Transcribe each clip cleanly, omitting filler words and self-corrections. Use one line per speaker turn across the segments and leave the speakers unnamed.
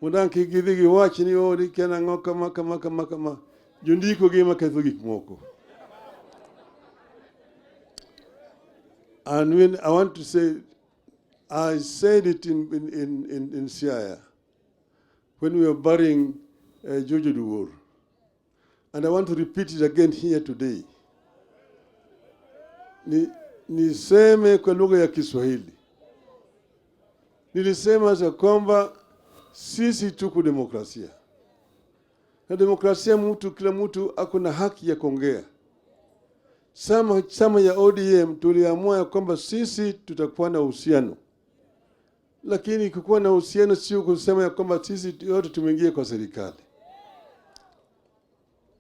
Mundan kigidhi gi wach ni odi kena ng'o kama. Jundiko gi maketho gik moko. And when I want to say, I said it in Siaya when we were burying Jojo Duwur. And I want to repeat it again here today. Niseme kwa lugha ya Kiswahili. Nilisema za kwamba sisi tuko demokrasia. Na demokrasia kila mtu ako na haki ya kuongea. Sama ya ODM tuliamua kwamba sisi tutakuwa na uhusiano. Lakini kukuwa na uhusiano sio kusema ya kwamba sisi yote tumeingia kwa serikali.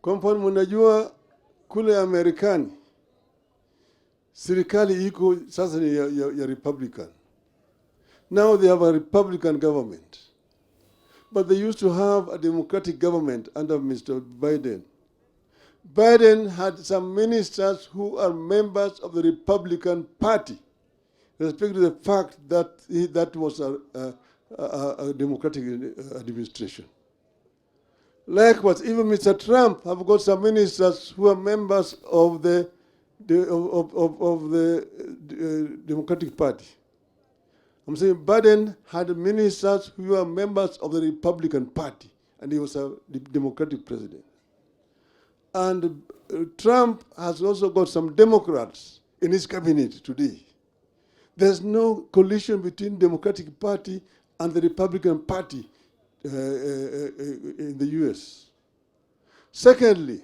Kwa mfano mnajua kule Amerikani serikali iko sasa ni ya Republican. Now they have a Republican government. But they used to have a Democratic government under Mr. Biden. Biden had some ministers who are members of the Republican Party, respect to the fact that that was a Democratic administration. Likewise, even Mr. Trump have got some ministers who are members of the Democratic Party. I'm saying Biden had ministers who were members of the Republican Party, and he was a Democratic president. And Trump has also got some Democrats in his cabinet today. There's no collision between Democratic Party and the Republican Party in the US. Secondly,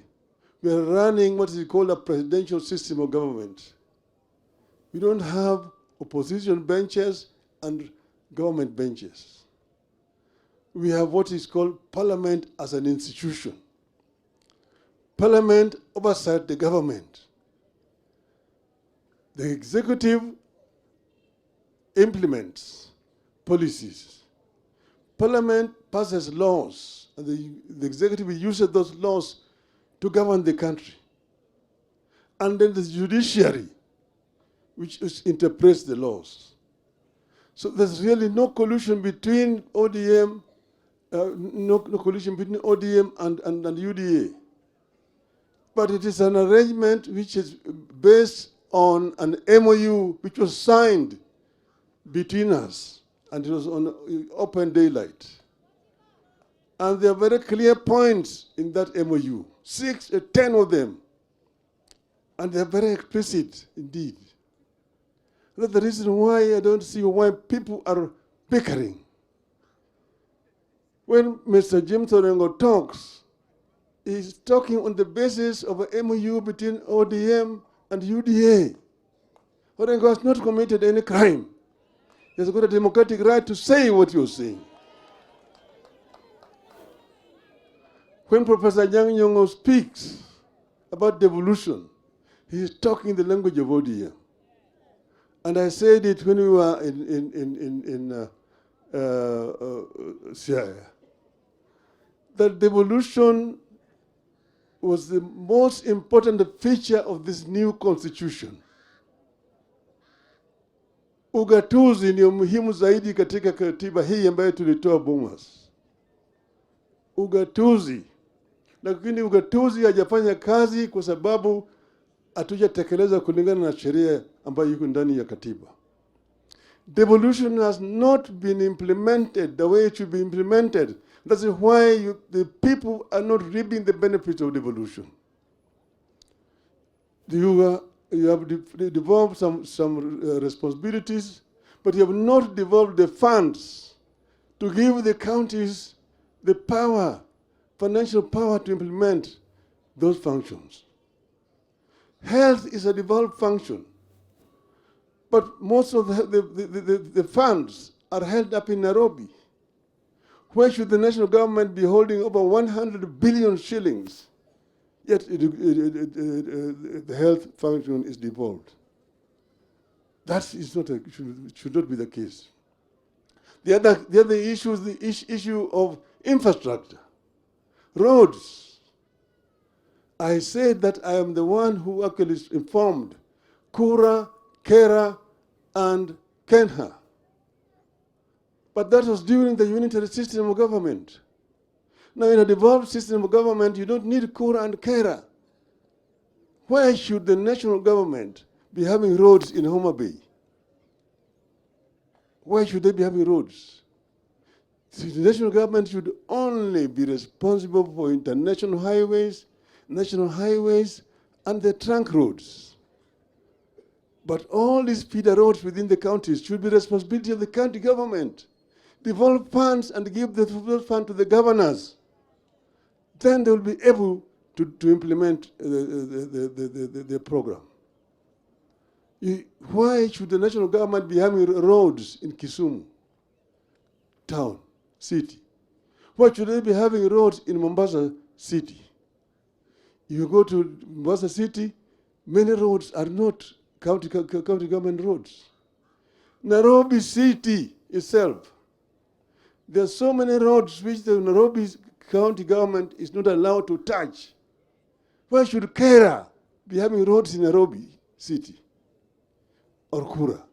we are running what is called a presidential system of government. We don't have opposition benches and government benches. We have what is called Parliament as an institution. Parliament oversights the government. The executive implements policies. Parliament passes laws, and the executive uses those laws to govern the country. And then the judiciary, which interprets the laws. So there's really no collusion between ODM, no collusion between ODM and UDA. But it is an arrangement which is based on an MOU which was signed between us, and it was on open daylight. And there are very clear points in that MOU, 10 of them. And they are very explicit indeed. That's the reason why I don't see why people are bickering. When Mr. Jim Thorengo talks, he's talking on the basis of an MOU between ODM and UDA. Thorengo has not committed any crime. He has got a democratic right to say what you're saying. When Professor Nyang' speaks about devolution, he is talking the language of ODM. And I said it when we were in Siaya, that devolution was the most important feature of this new constitution. Ugatuzi ni muhimu zaidi katika katiba hii ambayo tulitoa Bomas. Ugatuzi. Lakini ugatuzi hajafanya kazi kwa sababu hatujatekeleza kulingana na sheria ambayo iko ndani ya katiba. Devolution has not been implemented the way it should be implemented. That's why the people are not reaping the benefits of devolution. You have devolved some responsibilities, but you have not devolved the funds to give the counties the power, financial power to implement those functions. Health is a devolved function, but most of the funds are held up in Nairobi. Where should the national government be holding over 100 billion shillings? Yet the health function is devolved. That is not should not be the case. The other issue is the issue of infrastructure, roads. I said that I am the one who actually informed Kura, Kera, and Kenha But that was during the unitary system of government. Now, in a devolved system of government, you don't need kura and kera. Why should the national government be having roads in Homa Bay? Why should they be having roads? The national government should only be responsible for international highways, national highways, and the trunk roads. But all these feeder roads within the counties should be the responsibility of the county government. Devolve funds and give the fund to the governors. Then they will be able to implement the program. Why should the national government be having roads in Kisumu town, city? Why should they be having roads in Mombasa city? You go to Mombasa city, many roads are not county government roads. Nairobi city itself, there are so many roads which the Nairobi county government is not allowed to touch. Why should Kera be having roads in Nairobi city or Kura?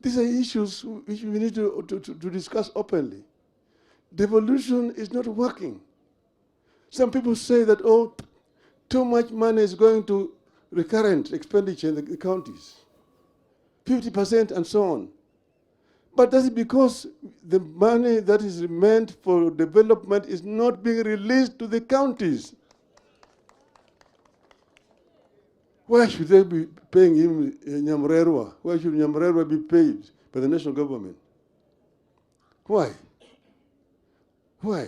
These are issues which we need to discuss openly. Devolution is not working. Some people say that, oh, too much money is going to recurrent expenditure in the counties, 50% and so on. But that's because the money that is meant for development is not being released to the counties. Why should they be paying him Nyamrerwa? Why should Nyamrerwa be paid by the national government? Why? Why?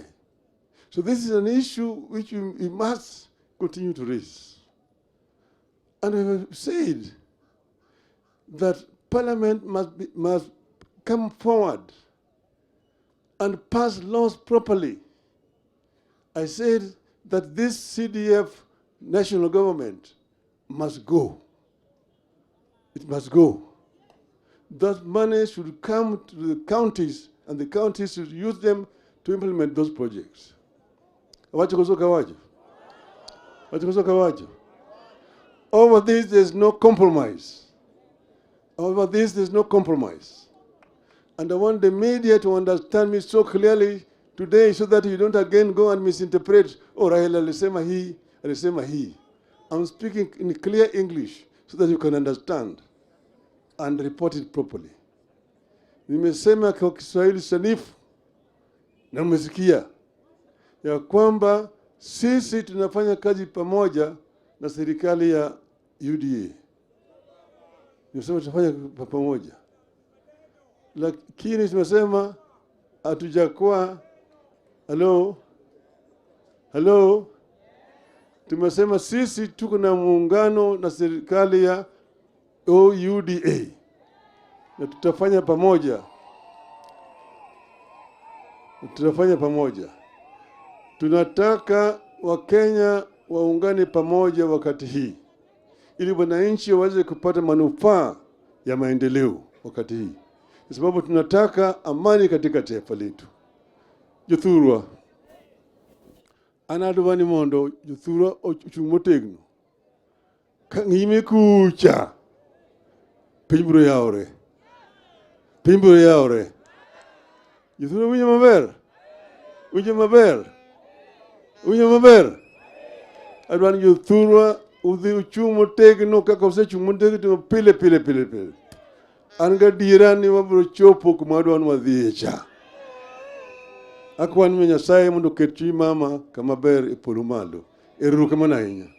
So this is an issue which we must continue to raise. And we have said that Parliament must come forward and pass laws properly. I said that this CDF national government must go. It must go. That money should come to the counties, and the counties should use them to implement those projects. Over this, there's no compromise. Over this, there's no compromise. And I want the media to understand me so clearly today so that you don't again go and misinterpret, oh, Raila alisema he. I'm speaking in clear English so that you can understand and report it properly. Nimesema kwa Kiswahili sanifu na mmesikia ya kwamba sisi tunafanya kazi pamoja na serikali ya UDA. Nimesema tunafanya pamoja. Lakini tumesema hatujakuwa hello. Tumesema sisi tuko na muungano na serikali ya UDA. Na tutafanya pamoja. Tunataka Wakenya waungane pamoja wakati hii, ili wananchi waweze kupata manufaa ya maendeleo wakati hii. Kwa sababu tunataka amani katika taifa letu. Juthurwa anadwani mondo juthurwa ochung'motegno kang'ime kucha pimbro yaore juthurwa winjo maber adwani juthurwa udhi uchung' motegno kaka osechung' motegno pile an gadiera ni wabiro chopo kuma adwani wadhiye cha. Akwan mi Nyasaye mondo oket chuny mama kama ber e polo malo. Erokamano ahinya.